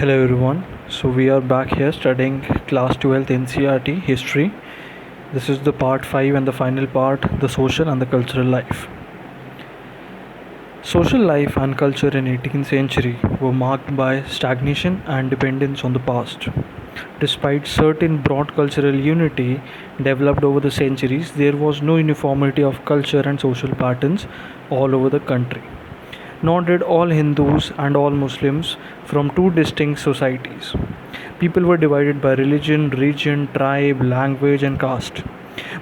Hello everyone. So we are back here studying class 12th NCERT history. This is the part 5 and the final part, the social and the cultural life. Social life and culture in 18th century were marked by stagnation and dependence on the past. Despite certain broad cultural unity developed over the centuries, there was no uniformity of culture and social patterns all over the country. Nor did all Hindus and all Muslims from two distinct societies. People were divided by religion, region, tribe, language, and caste.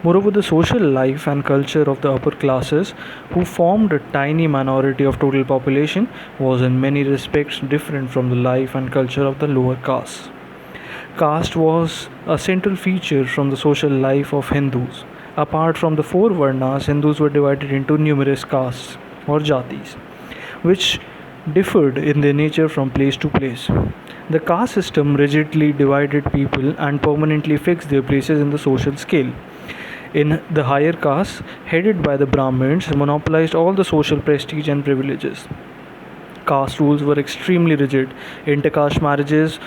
Moreover, the social life and culture of the upper classes, who formed a tiny minority of total population, was in many respects different from the life and culture of the lower castes. Caste was a central feature from the social life of Hindus. Apart from the four Varnas, Hindus were divided into numerous castes or jatis, which differed in their nature from place to place. The caste system rigidly divided people and permanently fixed their places in the social scale. In the higher castes, headed by the Brahmins, monopolized all the social prestige and privileges. Caste rules were extremely rigid. Intercaste marriages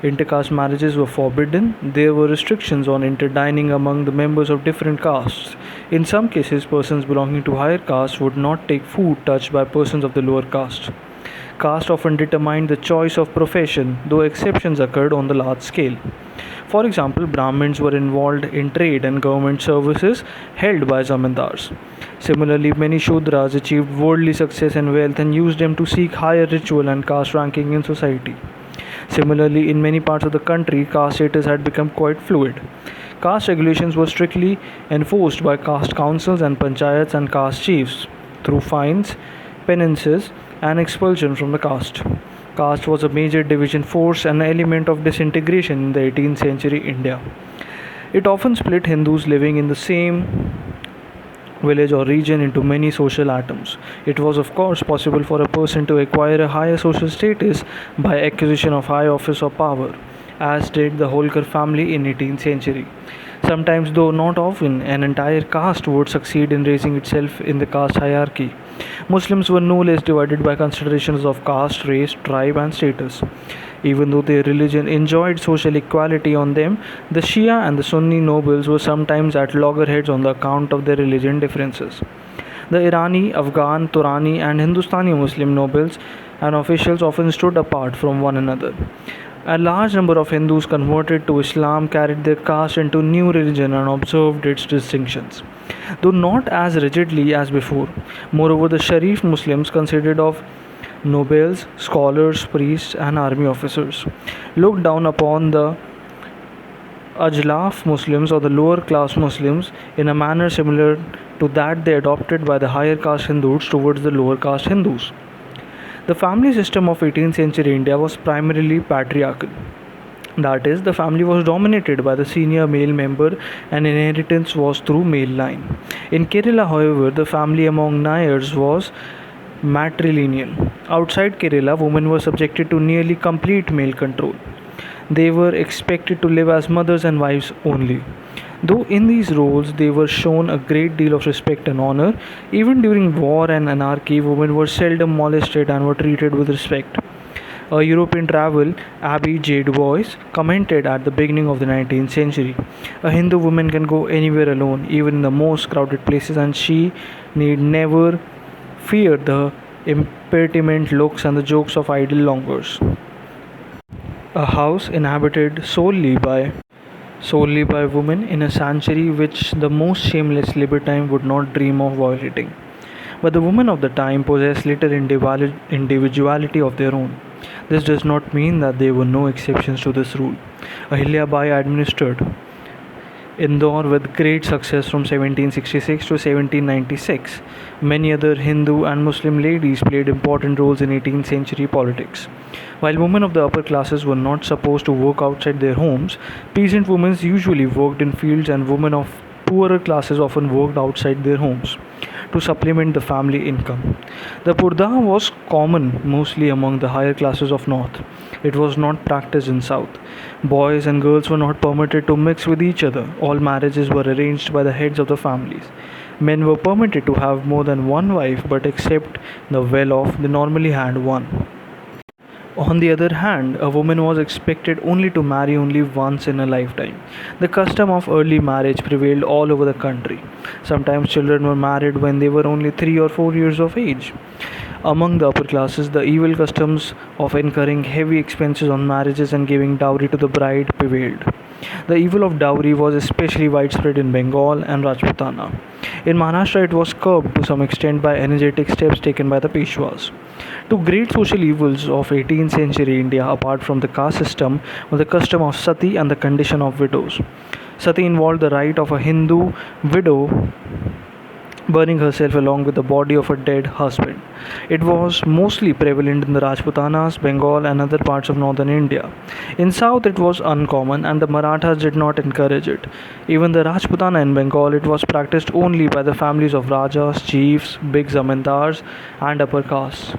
Intercaste marriages were forbidden. There were restrictions on interdining among the members of different castes. In some cases, persons belonging to higher castes would not take food touched by persons of the lower caste. Caste often determined the choice of profession, though exceptions occurred on the large scale. For example, Brahmins were involved in trade and government services held by zamindars. Similarly, many Shudras achieved worldly success and wealth and used them to seek higher ritual and caste ranking in society. Similarly, in many parts of the country, caste status had become quite fluid. Caste regulations were strictly enforced by caste councils and panchayats and caste chiefs through fines, penances, and expulsion from the caste. Caste was a major division force and an element of disintegration in the 18th century India. It often split Hindus living in the same village or region into many social atoms. It was, of course, possible for a person to acquire a higher social status by acquisition of high office or power, as did the Holkar family in 18th century. Sometimes, though not often, an entire caste would succeed in raising itself in the caste hierarchy. Muslims were no less divided by considerations of caste, race, tribe, and status. Even though their religion enjoyed social equality on them, the Shia and the Sunni nobles were sometimes at loggerheads on the account of their religion differences. The Irani, Afghan, Turani, and Hindustani Muslim nobles and officials often stood apart from one another. A large number of Hindus converted to Islam, carried their caste into new religion, and observed its distinctions, though not as rigidly as before. Moreover, the Sharif Muslims, considered of nobles, scholars, priests, and army officers, looked down upon the Ajlaf Muslims or the lower class Muslims in a manner similar to that they adopted by the higher caste Hindus towards the lower caste Hindus. The family system of 18th century India was primarily patriarchal. That is, the family was dominated by the senior male member and inheritance was through male line. In Kerala, however, the family among Nayars was matrilineal. Outside Kerala, women were subjected to nearly complete male control. They were expected to live as mothers and wives only. Though in these roles they were shown a great deal of respect and honor, even during war and anarchy, women were seldom molested and were treated with respect. A European traveler, Abby J. Du Bois, commented at the beginning of the 19th century, "A Hindu woman can go anywhere alone, even in the most crowded places, and she need never fear the impertinent looks and the jokes of idle longers." A house inhabited solely by women in a sanctuary which the most shameless libertine would not dream of violating. But the women of the time possessed little individuality of their own. This does not mean that there were no exceptions to this rule. Ahilya Bai administered Indore with great success from 1766 to 1796. Many other Hindu and Muslim ladies played important roles in 18th century politics. While women of the upper classes were not supposed to work outside their homes, peasant women usually worked in fields and women of poorer classes often worked outside their homes to supplement the family income. The purdah was common mostly among the higher classes of north. It was not practiced in south. Boys and girls were not permitted to mix with each other. All marriages were arranged by the heads of the families. Men were permitted to have more than one wife, but except the well off, they normally had one. On the other hand, a woman was expected only to marry only once in a lifetime. The custom of early marriage prevailed all over the country. Sometimes children were married when they were only 3 or 4 years of age. Among the upper classes, the evil customs of incurring heavy expenses on marriages and giving dowry to the bride prevailed. The evil of dowry was especially widespread in Bengal and Rajputana. In Maharashtra, it was curbed to some extent by energetic steps taken by the Peshwas. Two great social evils of 18th century India, apart from the caste system, were the custom of sati and the condition of widows. Sati involved the right of a Hindu widow burning herself along with the body of her dead husband. It was mostly prevalent in the Rajputanas, Bengal, and other parts of northern India. In south, it was uncommon, and the Marathas did not encourage it. Even the Rajputana in Bengal, it was practiced only by the families of Rajas, chiefs, big zamindars, and upper castes.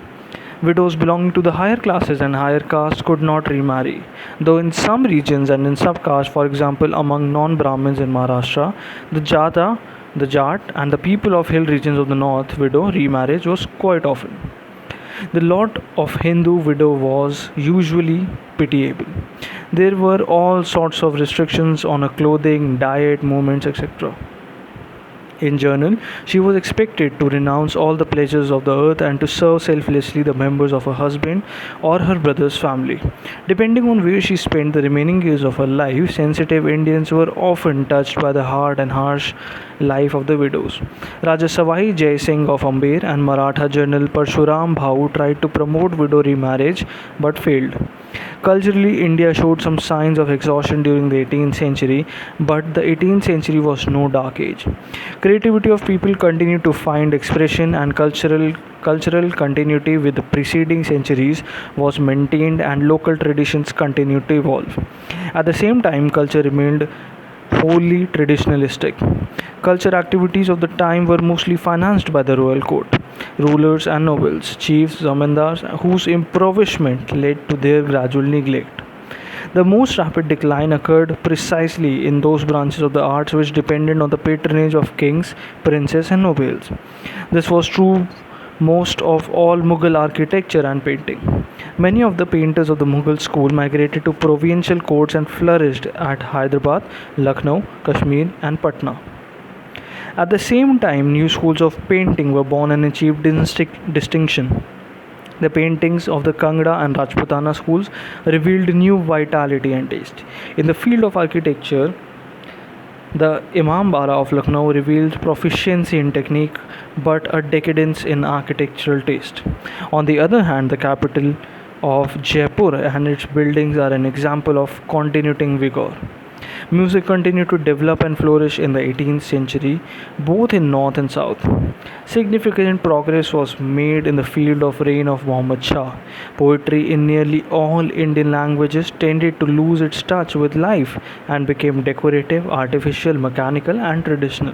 Widows belonging to the higher classes and higher castes could not remarry, though in some regions and in sub-castes, for example among non-Brahmins in Maharashtra, the Jat, and the people of hill regions of the north, widow remarriage was quite often. The lot of Hindu widow was usually pitiable. There were all sorts of restrictions on her clothing, diet, movements, etc. In general, she was expected to renounce all the pleasures of the earth and to serve selflessly the members of her husband or her brother's family. Depending on where she spent the remaining years of her life, sensitive Indians were often touched by the hard and harsh life of the widows. Raja Savai Jai Singh of Amber and Maratha General Parshuram Bhau tried to promote widow remarriage but failed. Culturally, India showed some signs of exhaustion during the 18th century, but the 18th century was no dark age. Creativity of people continued to find expression, and cultural continuity with the preceding centuries was maintained, and local traditions continued to evolve. At the same time, culture remained wholly traditionalistic. Culture activities of the time were mostly financed by the royal court, rulers and nobles, chiefs, zamindars, whose impoverishment led to their gradual neglect. The most rapid decline occurred precisely in those branches of the arts which depended on the patronage of kings, princes, and nobles. This was true most of all Mughal architecture and painting. Many of the painters of the Mughal school migrated to provincial courts and flourished at Hyderabad, Lucknow, Kashmir, and Patna. At the same time, new schools of painting were born and achieved distinction. The paintings of the Kangra and Rajputana schools revealed new vitality and taste. In the field of architecture, the Imambara of Lucknow revealed proficiency in technique but a decadence in architectural taste. On the other hand, the capital of Jaipur and its buildings are an example of continuing vigor. Music continued to develop and flourish in the 18th century, both in North and South. Significant progress was made in the field of reign of Muhammad Shah. Poetry in nearly all Indian languages tended to lose its touch with life and became decorative, artificial, mechanical, and traditional.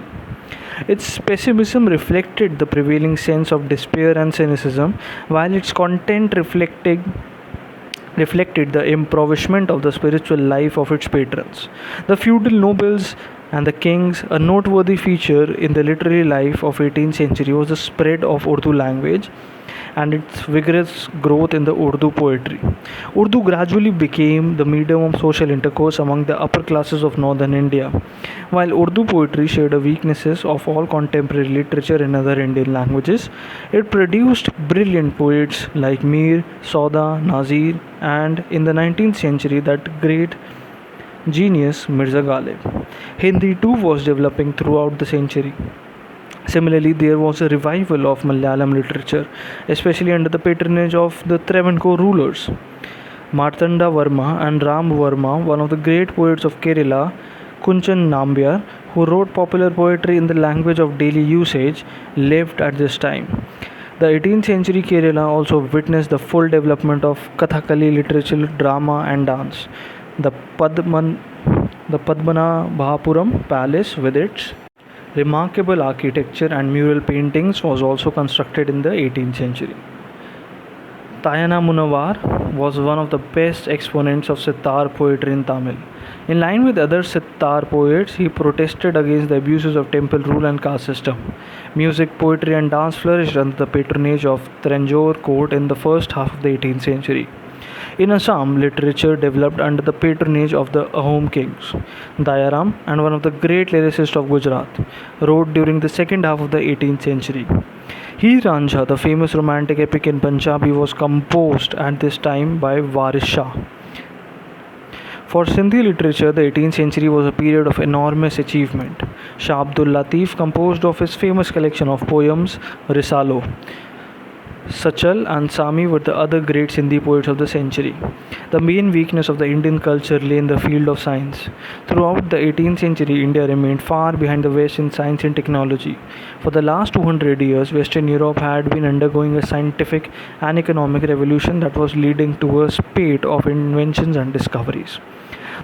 Its pessimism reflected the prevailing sense of despair and cynicism, while its content reflected the impoverishment of the spiritual life of its patrons. The feudal nobles and the kings, a noteworthy feature in the literary life of 18th century was the spread of Urdu language and its vigorous growth in the Urdu poetry. Urdu gradually became the medium of social intercourse among the upper classes of northern India. While Urdu poetry shared the weaknesses of all contemporary literature in other Indian languages, it produced brilliant poets like Mir, Sauda, Nazir, and in the 19th century that great genius Mirza Ghalib. Hindi too was developing throughout the century. Similarly, there was a revival of Malayalam literature, especially under the patronage of the Travancore rulers. Martanda Varma and Ram Varma, one of the great poets of Kerala, Kunchan Nambiar, who wrote popular poetry in the language of daily usage, lived at this time. The 18th century Kerala also witnessed the full development of Kathakali literature, drama, and dance. The Padmanabhapuram Palace, with its remarkable architecture and mural paintings, was also constructed in the 18th century. Tayana Munawar was one of the best exponents of Sitar poetry in Tamil. In line with other Sitar poets, he protested against the abuses of temple rule and caste system. Music, poetry, and dance flourished under the patronage of Tanjore court in the first half of the 18th century. In Assam, literature developed under the patronage of the Ahom kings. Dayaram, and one of the great lyricists of Gujarat, wrote during the second half of the 18th century. Heer Ranjha, the famous romantic epic in Punjabi, was composed at this time by Waris Shah. For Sindhi literature, the 18th century was a period of enormous achievement. Shah Abdul Latif composed of his famous collection of poems, Risalo. Sachal and Sami were the other great Sindhi poets of the century. The main weakness of the Indian culture lay in the field of science. Throughout the 18th century, India remained far behind the West in science and technology. For the last 200 years, Western Europe had been undergoing a scientific and economic revolution that was leading to a spate of inventions and discoveries.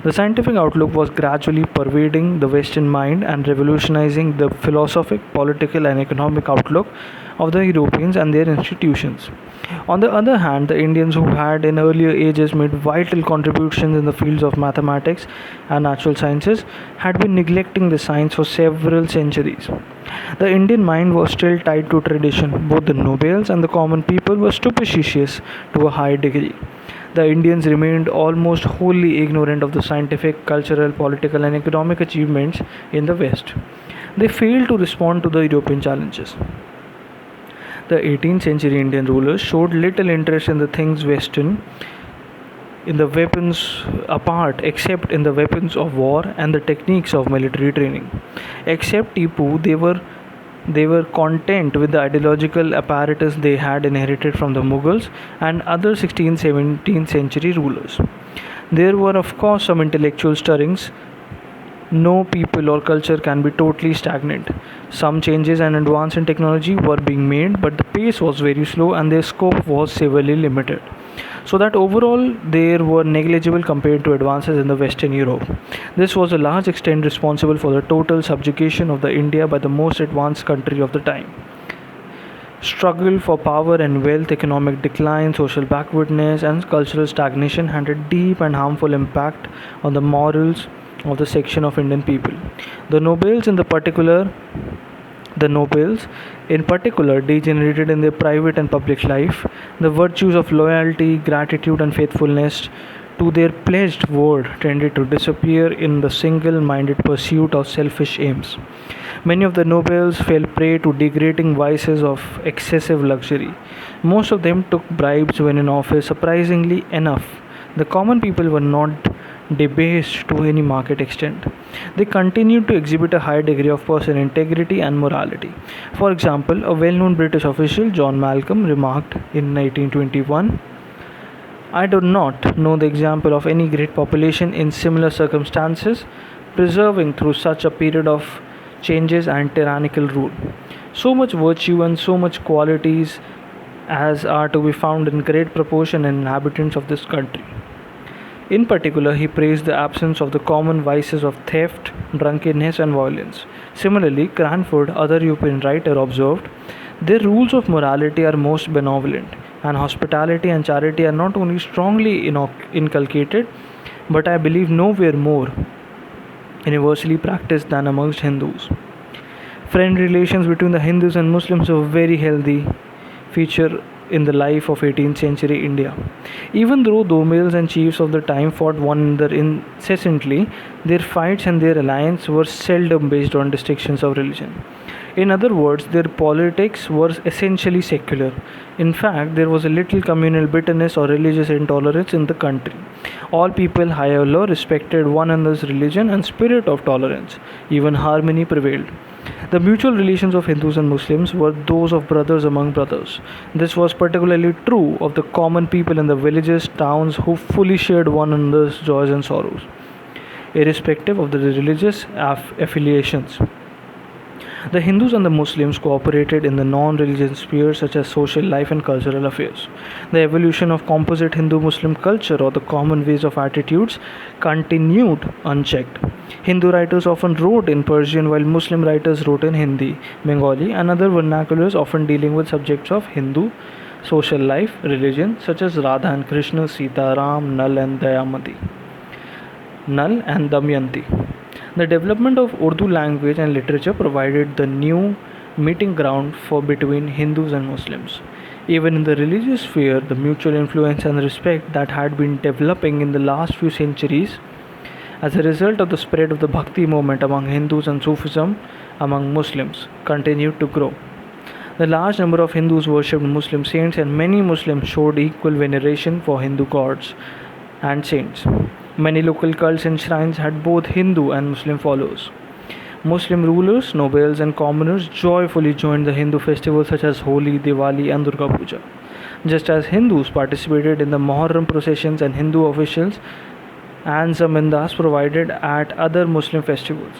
The scientific outlook was gradually pervading the Western mind and revolutionizing the philosophic, political, and economic outlook of the Europeans and their institutions. On the other hand, the Indians, who had in earlier ages made vital contributions in the fields of mathematics and natural sciences, had been neglecting the science for several centuries. The Indian mind was still tied to tradition. Both the nobles and the common people were superstitious to a high degree. The Indians remained almost wholly ignorant of the scientific, cultural, political, and economic achievements in the West. They failed to respond to the European challenges. The 18th century Indian rulers showed little interest in the things Western, in the weapons apart, except in the weapons of war and the techniques of military training. Except Tipu, they were content with the ideological apparatus they had inherited from the Mughals and other 16th 17th century rulers. There were, of course, some intellectual stirrings. No people or culture can be totally stagnant. Some changes and advances in technology were being made, but the pace was very slow and their scope was severely limited. So that overall they were negligible compared to advances in the Western Europe. This was a large extent responsible for the total subjugation of the India by the most advanced country of the time. Struggle for power and wealth, economic decline, social backwardness, and cultural stagnation had a deep and harmful impact on the morals of the section of Indian people. The nobles in particular degenerated in their private and public life. The virtues of loyalty, gratitude, and faithfulness to their pledged word tended to disappear in the single-minded pursuit of selfish aims. Many of the nobles fell prey to degrading vices of excessive luxury. Most of them took bribes when in office. Surprisingly enough, the common people were not debased to any marked extent. They continued to exhibit a high degree of personal integrity and morality. For example, a well-known British official, John Malcolm, remarked in 1821, "I do not know the example of any great population in similar circumstances preserving through such a period of changes and tyrannical rule so much virtue and so much qualities as are to be found in great proportion in inhabitants of this country." In particular, he praised the absence of the common vices of theft, drunkenness, and violence. Similarly, Cranford, other European writer, observed, "Their rules of morality are most benevolent, and hospitality and charity are not only strongly inculcated, but I believe nowhere more universally practiced than amongst Hindus." Friend relations between the Hindus and Muslims were a very healthy feature in the life of 18th century India. Even though nobles and chiefs of the time fought one another incessantly, their fights and their alliance were seldom based on distinctions of religion. In other words, their politics were essentially secular. In fact, there was a little communal bitterness or religious intolerance in the country. All people, high or low, respected one another's religion and spirit of tolerance. Even harmony prevailed. The mutual relations of Hindus and Muslims were those of brothers among brothers. This was particularly true of the common people in the villages, towns, who fully shared one another's joys and sorrows, irrespective of the religious affiliations. The Hindus and the Muslims cooperated in the non-religious spheres such as social life and cultural affairs. The evolution of composite Hindu-Muslim culture, or the common ways of attitudes, continued unchecked. Hindu writers often wrote in Persian, while Muslim writers wrote in Hindi, Bengali, and other vernaculars, often dealing with subjects of Hindu social life, religion, such as Radha and Krishna, Sita, Ram, Nal and Damayanti. The development of Urdu language and literature provided the new meeting ground for between Hindus and Muslims. Even in the religious sphere, the mutual influence and respect that had been developing in the last few centuries as a result of the spread of the Bhakti movement among Hindus and Sufism among Muslims continued to grow. The large number of Hindus worshipped Muslim saints, and many Muslims showed equal veneration for Hindu gods and saints. Many local cults and shrines had both Hindu and Muslim followers. Muslim rulers, nobles, and commoners joyfully joined the Hindu festivals such as Holi, Diwali, and Durga Puja. Just as Hindus participated in the Muharram processions and Hindu officials and zamindas provided at other Muslim festivals.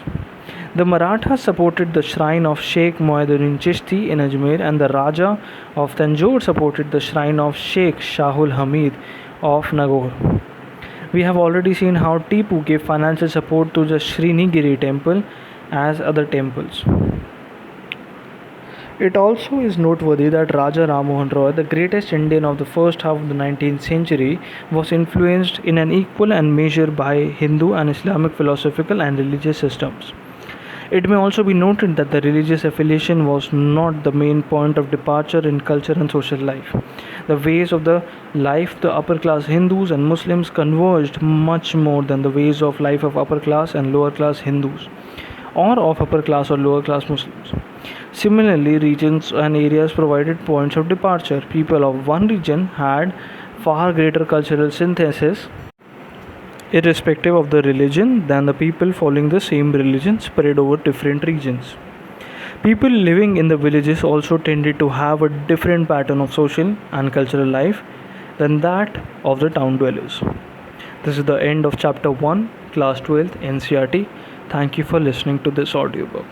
The Marathas supported the shrine of Sheikh Muhyiddin Chishti in Ajmer, and the Raja of Tanjore supported the shrine of Sheikh Shahul Hamid of Nagaur. We have already seen how Tipu gave financial support to the Srinigiri temple as other temples. It also is noteworthy that Raja Ram Mohan Roy, the greatest Indian of the first half of the 19th century, was influenced in an equal and measure by Hindu and Islamic philosophical and religious systems. It may also be noted that the religious affiliation was not the main point of departure in culture and social life. The ways of the life the upper class Hindus and Muslims converged much more than the ways of life of upper class and lower class Hindus, or of upper class or lower class Muslims. Similarly, regions and areas provided points of departure. People of one region had far greater cultural synthesis, irrespective of the religion, than the people following the same religion spread over different regions. People living in the villages also tended to have a different pattern of social and cultural life than that of the town dwellers. This is the end of chapter 1, class 12, NCERT. Thank you for listening to this audiobook.